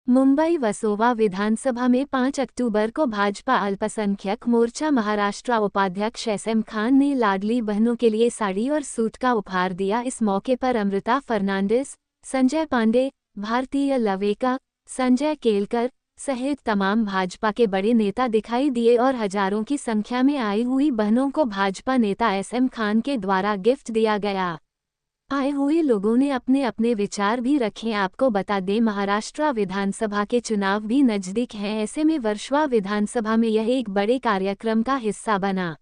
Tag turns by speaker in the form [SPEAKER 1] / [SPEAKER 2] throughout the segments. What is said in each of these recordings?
[SPEAKER 1] मुंबई वसोवा विधानसभा में 5 अक्टूबर को भाजपा अल्पसंख्यक मोर्चा महाराष्ट्र उपाध्यक्ष SM खान ने लाडली बहनों के लिए साड़ी और सूट का उपहार दिया। इस मौके पर अमृता फर्नांडिस, संजय पांडे, भारतीय लवेका, संजय केलकर सहित तमाम भाजपा के बड़े नेता दिखाई दिए और हजारों की संख्या में आई हुई बहनों को भाजपा नेता SM खान के द्वारा गिफ्ट दिया गया। आए हुए लोगों ने अपने अपने विचार भी रखे। आपको बता दें, महाराष्ट्र विधानसभा के चुनाव भी नजदीक हैं, ऐसे में वर्सोवा विधानसभा में यह एक बड़े कार्यक्रम का हिस्सा बना।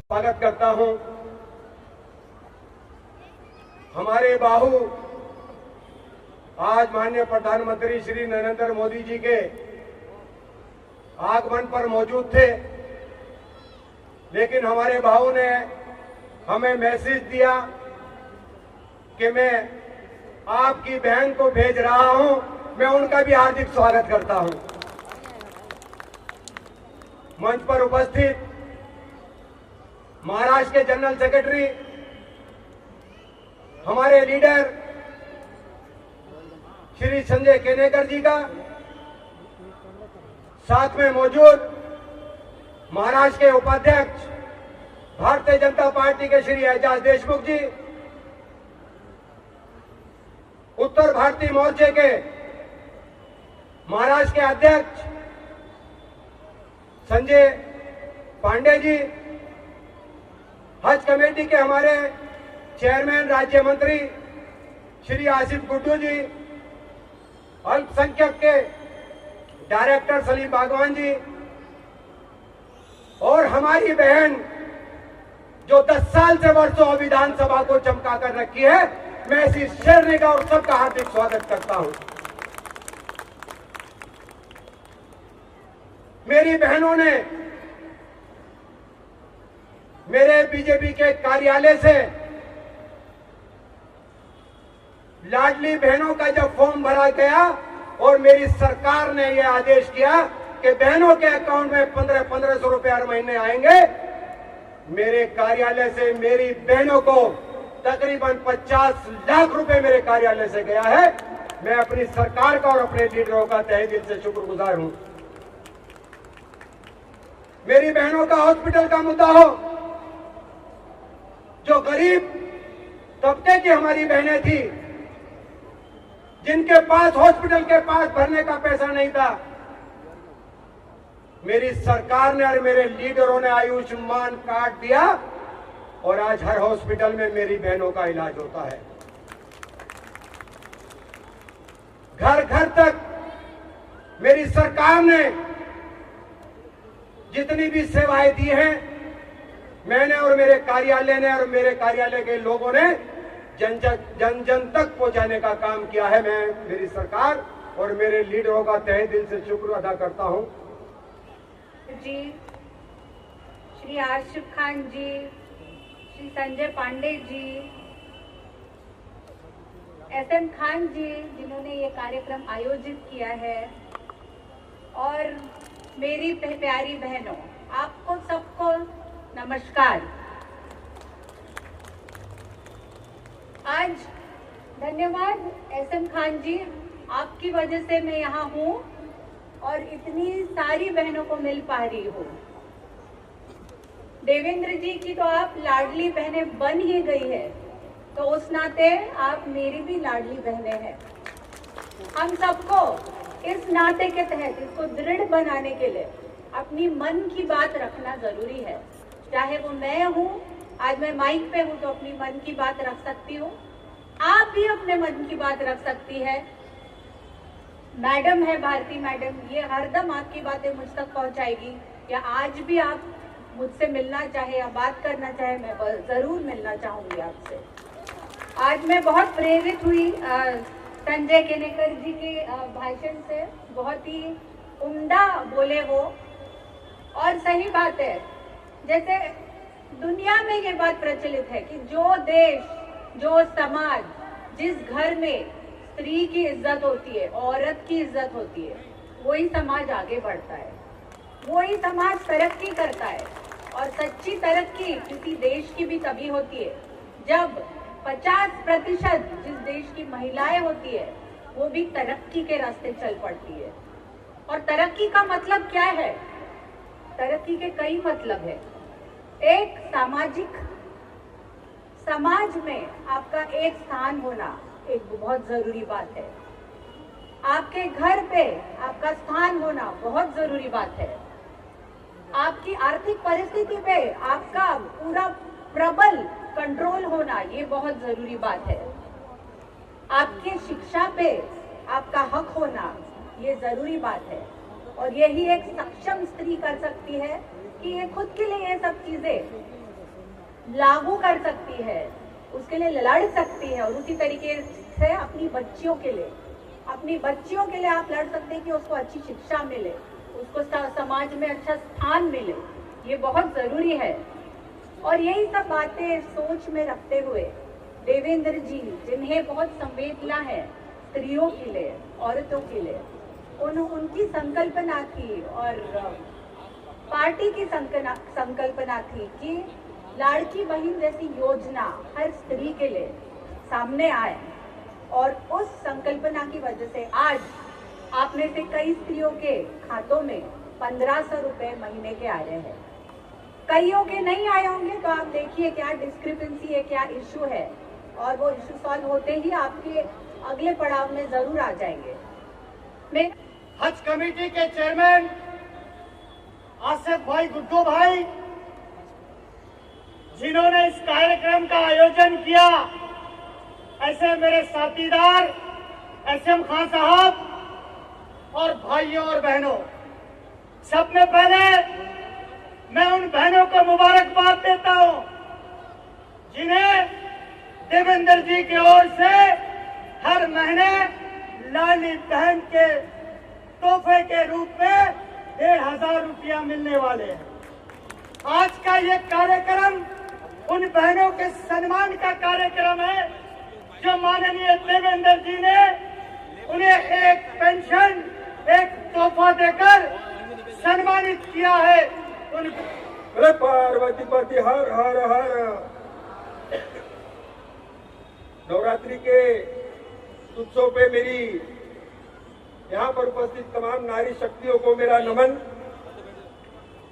[SPEAKER 2] स्वागत करता हूं। हमारे बाहू आज माननीय प्रधानमंत्री श्री नरेंद्र मोदी जी के आगमन पर मौजूद थे, लेकिन हमारे बाहू ने हमें मैसेज दिया कि मैं आपकी बहन को भेज रहा हूं। मैं उनका भी हार्दिक स्वागत करता हूं। मंच पर उपस्थित महाराष्ट्र के जनरल सेक्रेटरी, हमारे लीडर श्री संजय केनेकर जी का, साथ में मौजूद महाराष्ट्र के उपाध्यक्ष भारतीय जनता पार्टी के श्री एजाज देशमुख जी, उत्तर भारतीय मोर्चे के महाराष्ट्र के अध्यक्ष संजय पांडे जी, हज कमेटी के हमारे चेयरमैन राज्य मंत्री श्री आसिफ गुड्डू जी, अल्पसंख्यक के डायरेक्टर सलीम बागवान जी, और हमारी बहन जो 10 साल से वर्सोवा विधानसभा को चमका कर रखी है, मैं इसी शेरने का और सबका हार्दिक स्वागत करता हूं। मेरी बहनों ने मेरे बीजेपी के कार्यालय से लाडली बहनों का जब फॉर्म भरा गया और मेरी सरकार ने यह आदेश किया कि बहनों के अकाउंट में 1500 रुपए हर महीने आएंगे, मेरे कार्यालय से मेरी बहनों को तकरीबन 50 लाख रुपए मेरे कार्यालय से गया है। मैं अपनी सरकार का और अपने लीडरों का तहे दिल से शुक्रगुजार हूं। मेरी बहनों का हॉस्पिटल का मुद्दा हो, जो गरीब तबके की हमारी बहनें थी, जिनके पास हॉस्पिटल के पास भरने का पैसा नहीं था, मेरी सरकार ने और मेरे लीडरों ने आयुष्मान कार्ड दिया और आज हर हॉस्पिटल में मेरी बहनों का इलाज होता है। घर घर तक मेरी सरकार ने जितनी भी सेवाएं दी हैं, मैंने और मेरे कार्यालय ने और मेरे कार्यालय के लोगों ने जन जन तक पहुंचाने का काम किया है। मैं मेरी सरकार और मेरे लीडरों का तहे दिल से शुक्र अदा करता हूं।
[SPEAKER 3] जी, श्री आसिफ खान जी, श्री संजय पांडे जी, एसएम खान जी, जिन्होंने ये कार्यक्रम आयोजित किया है, और मेरी प्यारी बहनों, आपको सबको नमस्कार। आज धन्यवाद एसएम खान जी, आपकी वजह से मैं यहाँ हूँ और इतनी सारी बहनों को मिल पा रही हूँ। देवेंद्र जी की तो आप लाडली बहनें बन ही गई है, तो उस नाते आप मेरी भी लाडली बहनें हैं। हम सबको इस नाते के तहत इसको दृढ़ बनाने के लिए अपनी मन की बात रखना जरूरी है। चाहे वो मैं हूँ, आज मैं माइक पे हूँ तो अपनी मन की बात रख सकती हूँ, आप भी अपने मन की बात रख सकती है। मैडम है भारती मैडम, ये हरदम आपकी बातें मुझ तक पहुंचाएगी, या आज भी आप मुझसे मिलना चाहे या बात करना चाहे, मैं जरूर मिलना चाहूंगी आपसे। आज मैं बहुत प्रेरित हुई संजय केनेकर जी के भाषण से, बहुत ही उम्दा बोले वो, और सही बात है। जैसे दुनिया में ये बात प्रचलित है कि जो देश, जो समाज, जिस घर में स्त्री की इज्जत होती है, औरत की इज्जत होती है, वही समाज आगे बढ़ता है, वही समाज तरक्की करता है। और सच्ची तरक्की किसी देश की भी तभी होती है जब 50% जिस देश की महिलाएं होती है वो भी तरक्की के रास्ते चल पड़ती है। और तरक्की का मतलब क्या है? तरक्की के कई मतलब है। एक सामाजिक, समाज में आपका एक स्थान होना एक बहुत जरूरी बात है। आपके घर पे आपका स्थान होना बहुत जरूरी बात है। आपकी आर्थिक परिस्थिति पे आपका पूरा प्रबल कंट्रोल होना ये बहुत जरूरी बात है। आपके शिक्षा पे आपका हक होना ये जरूरी बात है। और यही एक सक्षम स्त्री कर सकती है कि ये खुद के लिए ये सब चीजें लागू कर सकती है, उसके लिए लड़ सकती है। और उसी तरीके से अपनी बच्चियों के लिए आप लड़ सकते हैं कि उसको अच्छी शिक्षा मिले, उसको समाज में अच्छा स्थान मिले, ये बहुत जरूरी है। और यही सब बातें सोच में रखते हुए देवेंद्र जी, जिन्हें बहुत संवेदना है स्त्रियों के लिए, औरतों के लिए, उनकी संकल्पना थी और पार्टी की संकल्पना थी कि लाड़की बहन जैसी योजना हर स्त्री के लिए सामने आए। और उस संकल्पना की वजह से आज आप में से कई स्त्रियों के खातों में 1500 रुपए महीने के आ रहे हैं। कईयों के नहीं आए होंगे, तो आप देखिए क्या डिस्क्रिपेंसी है, क्या इश्यू है, और वो इश्यू सॉल्व होते ही आपके अगले पड़ाव में जरूर आ जाएंगे। मैं
[SPEAKER 4] हज कमेटी के चेयरमैन आसिफ भाई, गुड्डू भाई, जिन्होंने इस कार्यक्रम का आयोजन किया, ऐसे मेरे साथीदार एसएम खान साहब और भाइयों और बहनों, सबसे पहले मैं उन बहनों को मुबारकबाद देता हूं जिन्हें देवेंद्र जी की ओर से हर महीने लाडली बहन के तोहफे के रूप में 1500 रुपया मिलने वाले हैं। आज का ये कार्यक्रम उन बहनों के सम्मान का कार्यक्रम है जो माननीय देवेंद्र जी ने उन्हें एक पेंशन, एक तोहफा देकर सम्मानित किया है।
[SPEAKER 2] अरे पार्वती पति हर हर हर। नवरात्रि के उत्सव पे मेरी यहाँ पर उपस्थित तमाम नारी शक्तियों को मेरा नमन।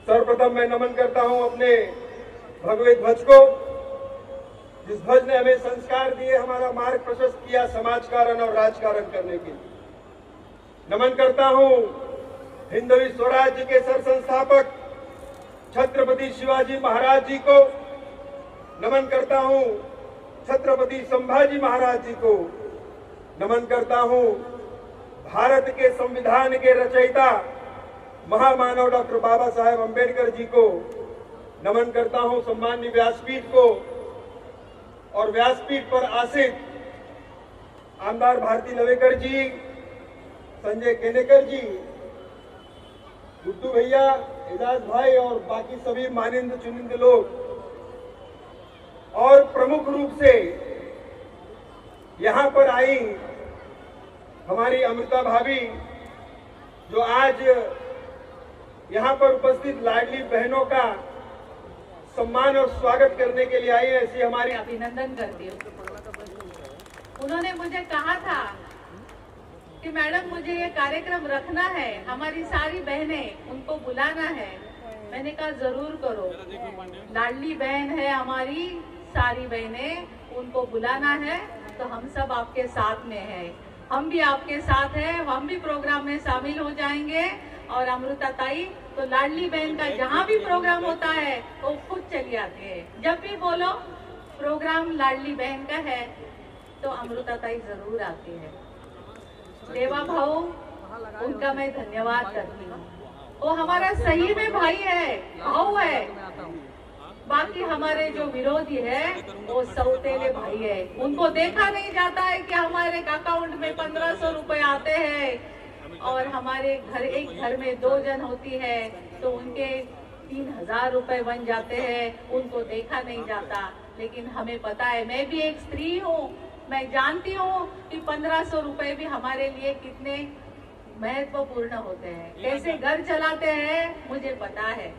[SPEAKER 2] सर्वप्रथम मैं नमन करता हूँ अपने भगवे ध्वज को, जिस ध्वज ने हमें संस्कार दिए, हमारा मार्ग प्रशस्त किया समाजकारण और राजकारण करने के लिए। नमन करता हूँ हिंदवी स्वराज्य के सरसंस्थापक छत्रपति शिवाजी महाराज जी को। नमन करता हूँ छत्रपति संभाजी महाराज जी को। नमन करता हूँ भारत के संविधान के रचयिता महामानव डॉक्टर बाबा साहेब अम्बेडकर जी को। नमन करता हूं सम्माननीय व्यासपीठ को और व्यासपीठ पर आसीन आमदार भारती लवेकर जी, संजय केनेकर जी, गुड्डू भैया, एजाज भाई और बाकी सभी मानिंद चुनिंद लोग, और प्रमुख रूप से यहां पर आई हमारी अमृता भाभी, जो आज यहां पर उपस्थित लाडली बहनों का सम्मान और स्वागत करने के लिए आई है, ऐसी हमारी
[SPEAKER 5] अभिनंदन करती हूँ। उन्होंने मुझे कहा था कि मैडम मुझे ये कार्यक्रम रखना है, हमारी सारी बहनें, उनको बुलाना है। मैंने कहा जरूर करो, लाडली बहन है हमारी, सारी बहनें, उनको बुलाना है तो हम सब आपके साथ में हैं, हम भी आपके साथ हैं, हम भी प्रोग्राम में शामिल हो जाएंगे। और अमृता ताई तो लाडली बहन का जहाँ भी प्रोग्राम होता है वो खुद चली आती है, जब भी बोलो प्रोग्राम लाडली बहन का है तो अमृता ताई जरूर आती है। देवा भाऊ, उनका मैं धन्यवाद करती हूँ, वो हमारा सही में भाई है, भाऊ है। बाकी हमारे जो विरोधी है वो सौतेले भाई है, उनको देखा नहीं जाता है कि हमारे अकाउंट में 1500 रुपए आते हैं और हमारे घर, एक घर में 2 जन होती है तो उनके 3000 रुपए बन जाते हैं, उनको देखा नहीं जाता। लेकिन हमें पता है, मैं भी एक स्त्री हूँ, मैं जानती हूँ कि 1500 रुपए भी हमारे लिए कितने महत्वपूर्ण होते हैं, कैसे घर चलाते हैं, मुझे पता है।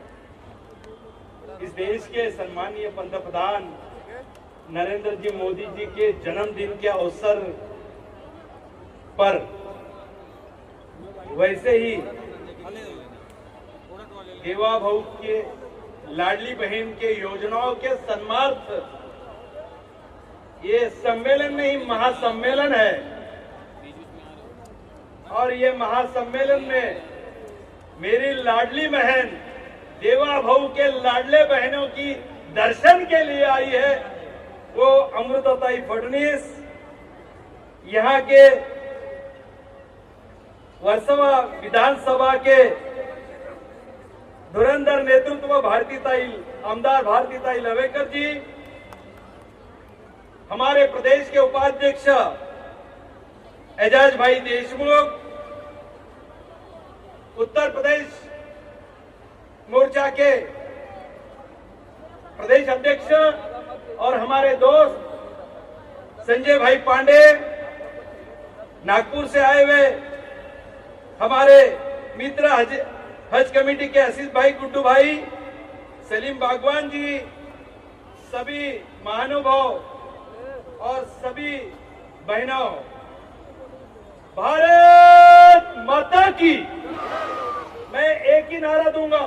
[SPEAKER 6] इस देश के सम्मानीय पंतप्रधान नरेंद्र जी मोदी जी के जन्मदिन के अवसर पर वैसे ही देवा भाऊ के लाडली बहन के योजनाओं के सन्मार्थ ये सम्मेलन नहीं, महासम्मेलन है। और ये महासम्मेलन में मेरी लाडली बहन देवा भाऊ के लाडले बहनों की दर्शन के लिए आई है, वो अमृताताई फडणवीस, यहाँ के वर्सोवा विधानसभा के धुरंधर नेतृत्व भारतीताई, आमदार भारतीताई लवेकर जी, हमारे प्रदेश के उपाध्यक्ष एजाज भाई देशमुख, उत्तर प्रदेश मोर्चा के प्रदेश अध्यक्ष और हमारे दोस्त संजय भाई पांडे, नागपुर से आए हुए हमारे मित्र हज कमेटी के आशीष भाई, गुड्डू भाई, सलीम बागवान जी, सभी महानुभाव और सभी बहनों, भारत माता की। मैं एक ही नारा दूंगा,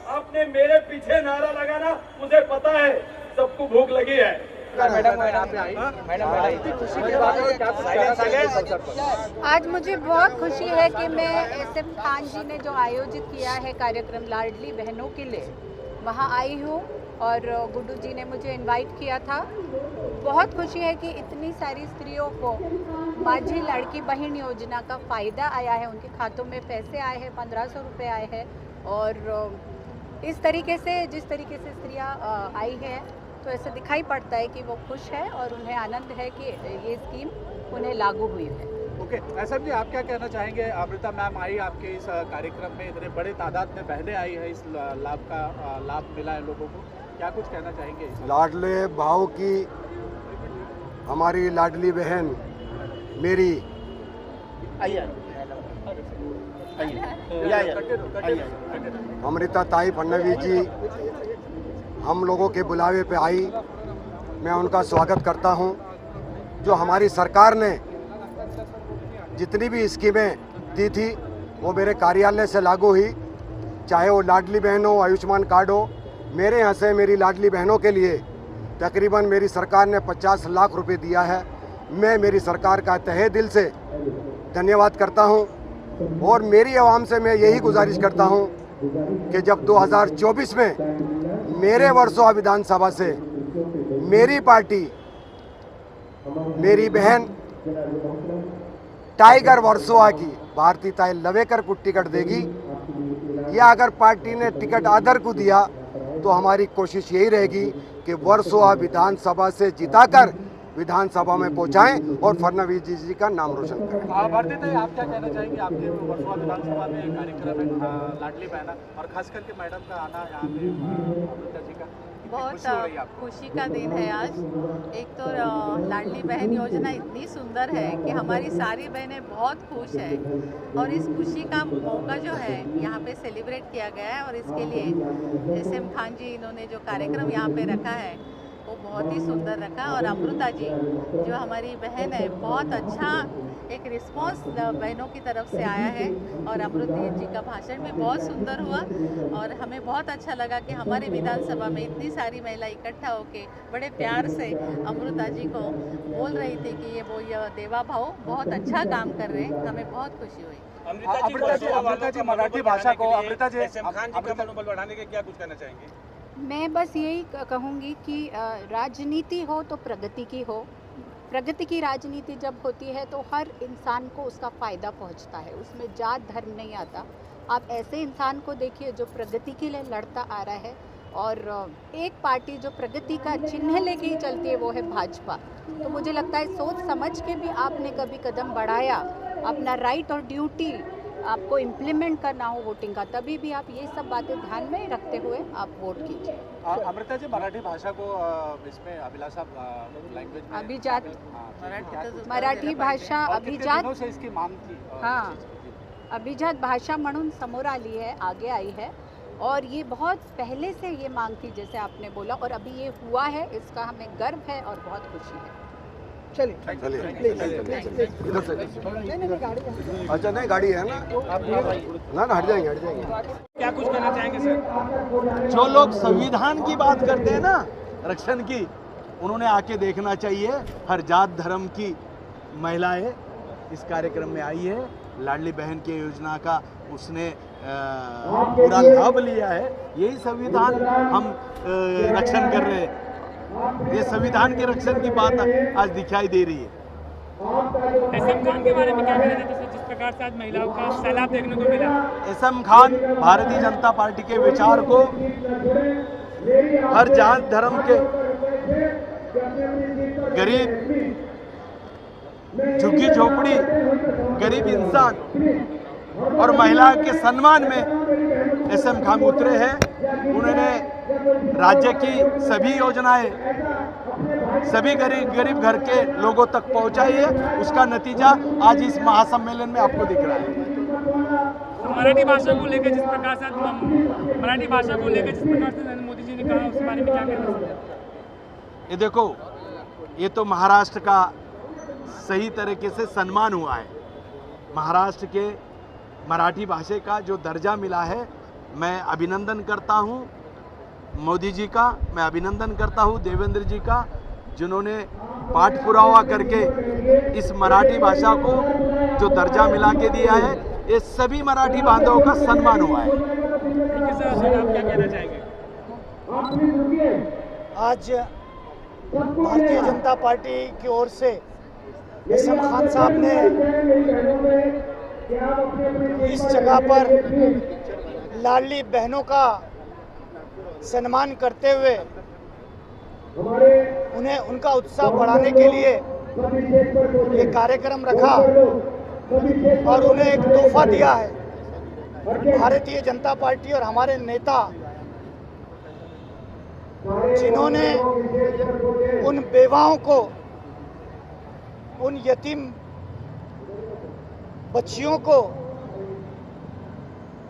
[SPEAKER 6] आपने मेरे पीछे नारा लगाना, मुझे पता है सबको भूख लगी है।
[SPEAKER 7] आज मुझे बहुत खुशी है कि मैं एसएम खान जी ने जो आयोजित किया है कार्यक्रम लाडली बहनों के लिए, वहां आई हूं और गुड्डू जी ने मुझे इनवाइट किया था। बहुत खुशी है कि इतनी सारी स्त्रियों को माझी लाड़की बहन योजना का फ़ायदा आया है, उनके खातों में पैसे आए हैं, 1500 रुपये आए हैं। और इस तरीके से, जिस तरीके से स्त्रियां आई हैं, तो ऐसे दिखाई पड़ता है कि वो खुश है और उन्हें आनंद है कि ये स्कीम उन्हें लागू हुई है।
[SPEAKER 8] ओके, ऐसा भी आप क्या कहना चाहेंगे? अमृता मैम आई आपके इस कार्यक्रम में, इतने बड़े तादाद में बहनें आई है, इस लाभ का लाभ मिला है लोगों को, क्या कुछ कहना चाहेंगे?
[SPEAKER 9] लाडले भाव की हमारी लाडली बहन मेरी अमृता ताई फडणवीस जी हम लोगों के बुलावे पे आई, मैं उनका स्वागत करता हूं। जो हमारी सरकार ने जितनी भी स्कीमें दी थी वो मेरे कार्यालय से लागू हुई, चाहे वो लाडली बहन हो, आयुष्मान कार्ड हो। मेरे यहाँ से मेरी लाडली बहनों के लिए तकरीबन मेरी सरकार ने 50 लाख रुपए दिया है। मैं मेरी सरकार का तहे दिल से धन्यवाद करता हूं और मेरी आवाम से मैं यही गुजारिश करता हूं कि जब 2024 में मेरे वर्सोवा विधानसभा से मेरी पार्टी, मेरी बहन टाइगर वर्सोवा की भारतीताई लवेकर को टिकट देगी, या अगर पार्टी ने टिकट अदर को दिया तो हमारी कोशिश यही रहेगी कि वर्सोवा विधानसभा से जिताकर विधानसभा में पहुंचाएं और फडणवीस जी का नाम रोशन करें।
[SPEAKER 8] भारती जी, आप क्या कहना चाहेंगे? आपके वर्सोवा विधानसभा में एक कार्यक्रम है लाडली बहना, और खास करके मैडम का आना यहाँ पे अमृता जी का,
[SPEAKER 5] बहुत खुशी का दिन है आज। एक तो लाडली बहन योजना इतनी सुंदर है कि हमारी सारी बहनें बहुत खुश है, और इस खुशी का मौका जो है यहाँ पे सेलिब्रेट किया गया है, और इसके लिए SM खान जी इन्होंने जो कार्यक्रम यहाँ पे रखा है वो बहुत ही सुंदर रखा। और अमृता जी जो हमारी बहन है, बहुत अच्छा एक रिस्पांस बहनों की तरफ से आया है, और अमृता जी का भाषण भी बहुत सुंदर हुआ, और हमें बहुत अच्छा लगा कि हमारे विधानसभा में इतनी सारी महिला इकट्ठा होके बड़े प्यार से अमृता जी को बोल रही थी कि ये देवा भाव बहुत अच्छा काम कर रहे हैं। हमें बहुत खुशी हुई।
[SPEAKER 8] अमृता जी मराठी भाषा को, अमृता जी
[SPEAKER 6] SM खान जी का मनोबल बढ़ाने के क्या कुछ कहना चाहेंगे?
[SPEAKER 7] मैं बस यही कहूँगी कि राजनीति हो तो प्रगति की हो। प्रगति की राजनीति जब होती है तो हर इंसान को उसका फ़ायदा पहुंचता है, उसमें जात धर्म नहीं आता। आप ऐसे इंसान को देखिए जो प्रगति के लिए लड़ता आ रहा है, और एक पार्टी जो प्रगति का चिन्ह लेके ही चलती है वो है भाजपा। तो मुझे लगता है सोच समझ के भी आपने कभी कदम बढ़ाया, अपना राइट और ड्यूटी आपको इम्प्लीमेंट करना हो वोटिंग का, तभी भी आप ये सब बातें ध्यान में रखते हुए आप वोट कीजिए।
[SPEAKER 8] अमृता जी, मराठी भाषा को इसमें अभिलाषा लैंग्वेज में
[SPEAKER 7] अभिजात, मराठी भाषा अभिजात
[SPEAKER 8] से इसकी मांग थी।
[SPEAKER 7] हाँ, अभिजात भाषा म्हणून समोर आली है, आगे आई है, और ये बहुत पहले से ये मांग थी जैसे आपने बोला, और अभी ये हुआ है, इसका हमें गर्व है और बहुत खुशी है।
[SPEAKER 9] चलिए अच्छा, नहीं गाड़ी है ना, हट जाएंगे
[SPEAKER 6] क्या कुछ कहना चाहेंगे सर? जो लोग संविधान की बात करते हैं ना, रक्षण की, उन्होंने आके देखना चाहिए। हर जात धर्म की महिलाएं इस कार्यक्रम में आई है। लाडली बहन की योजना का उसने पूरा लाभ लिया है। यही संविधान हम रक्षण कर रहे हैं। ये संविधान के रक्षण की बात आज दिखाई दे रही है।
[SPEAKER 10] SM खान के बारे में क्या कहना चाहते हैं? जिस प्रकार से आज महिलाओं का सैलाब देखने को मिला।
[SPEAKER 6] SM खान भारतीय जनता पार्टी के विचार को हर जात धर्म के गरीब, झुग्गी झोपड़ी, गरीब इंसान और महिला के सम्मान में SM खान उतरे हैं। उन्होंने राज्य की सभी योजनाएं सभी गरीब घर के लोगों तक पहुंचाई है। उसका नतीजा आज इस महासम्मेलन में आपको दिख रहा है।
[SPEAKER 10] मराठी भाषा को लेकर जिस प्रकार से मोदी जी ने कहा, उस बारे में क्या कहना चाहिए?
[SPEAKER 6] ये देखो, ये तो महाराष्ट्र का सही तरीके से सम्मान हुआ है। महाराष्ट्र के मराठी भाषा का जो दर्जा मिला है, मैं अभिनंदन करता हूँ मोदी जी का, मैं अभिनंदन करता हूँ देवेंद्र जी का, जिन्होंने पाठ पुरावा करके इस मराठी भाषा को जो दर्जा मिला के दिया है। ये सभी मराठी बांधवों का सम्मान हुआ है।
[SPEAKER 10] आप क्या कहना चाहेंगे?
[SPEAKER 4] आज भारतीय जनता पार्टी की ओर से SM खान साहब ने इस जगह पर लाडली बहनों का सम्मान करते हुए उन्हें उनका उत्साह बढ़ाने के लिए ये कार्यक्रम रखा और उन्हें एक तोहफा दिया है। भारतीय जनता पार्टी और हमारे नेता जिन्होंने उन बेवाओं को, उन यतीम बच्चियों को,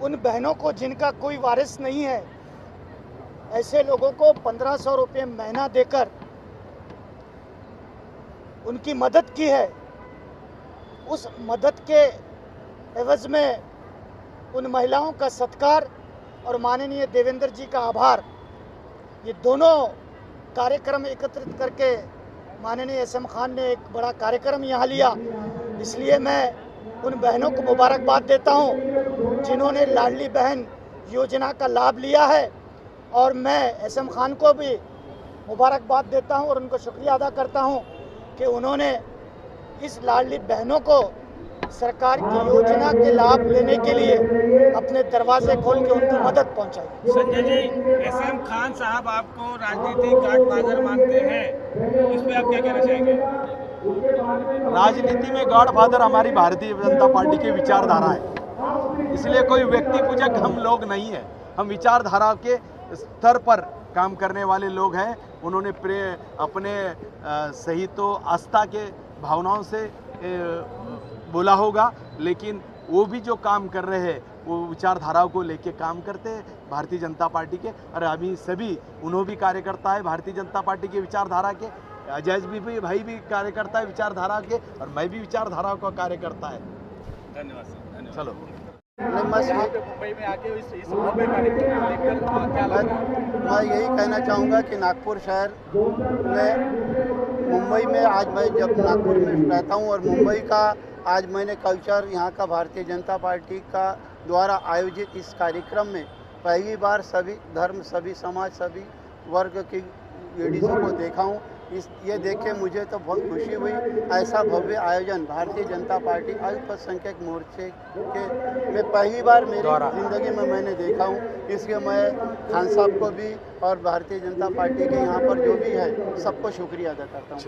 [SPEAKER 4] उन बहनों को जिनका कोई वारिस नहीं है, ऐसे लोगों को 1500 रुपये महीना देकर उनकी मदद की है। उस मदद के एवज में उन महिलाओं का सत्कार और माननीय देवेंद्र जी का आभार, ये दोनों कार्यक्रम एकत्रित करके माननीय SM खान ने एक बड़ा कार्यक्रम यहाँ लिया। इसलिए मैं उन बहनों को मुबारकबाद देता हूँ जिन्होंने लाडली बहन योजना का लाभ लिया है, और मैं SM खान को भी मुबारकबाद देता हूँ और उनको शुक्रिया अदा करता हूँ कि उन्होंने इस लाडली बहनों को
[SPEAKER 11] सरकार की योजना के लाभ लेने के लिए अपने दरवाजे खोल के उनकी मदद पहुंचाई।
[SPEAKER 10] संजय जी, एसएम खान साहब आपको राजनीतिक गॉडफादर मानते हैं, इस पे आप क्या कहना चाहेंगे?
[SPEAKER 12] राजनीति में गॉडफादर हमारी भारतीय जनता पार्टी की विचारधारा है, इसलिए कोई व्यक्ति पूजक हम लोग नहीं है। हम विचारधारा के स्तर पर काम करने वाले लोग हैं। उन्होंने अपने सही तो आस्था के भावनाओं से बोला होगा, लेकिन वो भी जो काम कर रहे हैं वो विचारधाराओं को लेके काम करते हैं भारतीय जनता पार्टी के। और अभी सभी उन्होंने भी कार्यकर्ता है भारतीय जनता पार्टी के विचारधारा के। अजय भी भाई भी कार्यकर्ता है विचारधारा के, और मैं भी विचारधारा का कार्यकर्ता है।
[SPEAKER 10] धन्यवाद सर।
[SPEAKER 12] चलो
[SPEAKER 8] मुंबई में आके इस भव्य कार्यक्रम को देखकर क्या लग रहा है?
[SPEAKER 13] मैं यही कहना चाहूँगा कि नागपुर शहर में, मुंबई में आज मैं जब नागपुर में रहता हूँ और मुंबई का आज मैंने कल्चर यहाँ का भारतीय जनता पार्टी का द्वारा आयोजित इस कार्यक्रम में पहली बार सभी धर्म, सभी समाज, सभी वर्ग की लेडीज़ों को देखा हूँ। ये देख के मुझे तो बहुत खुशी हुई। ऐसा भव्य आयोजन भारतीय जनता पार्टी अल्पसंख्यक मोर्चे के में पहली बार मेरी ज़िंदगी में मैंने देखा हूँ। इसलिए मैं खान साहब को भी और भारतीय जनता पार्टी के यहाँ पर जो भी है सबको शुक्रिया अदा करता हूँ।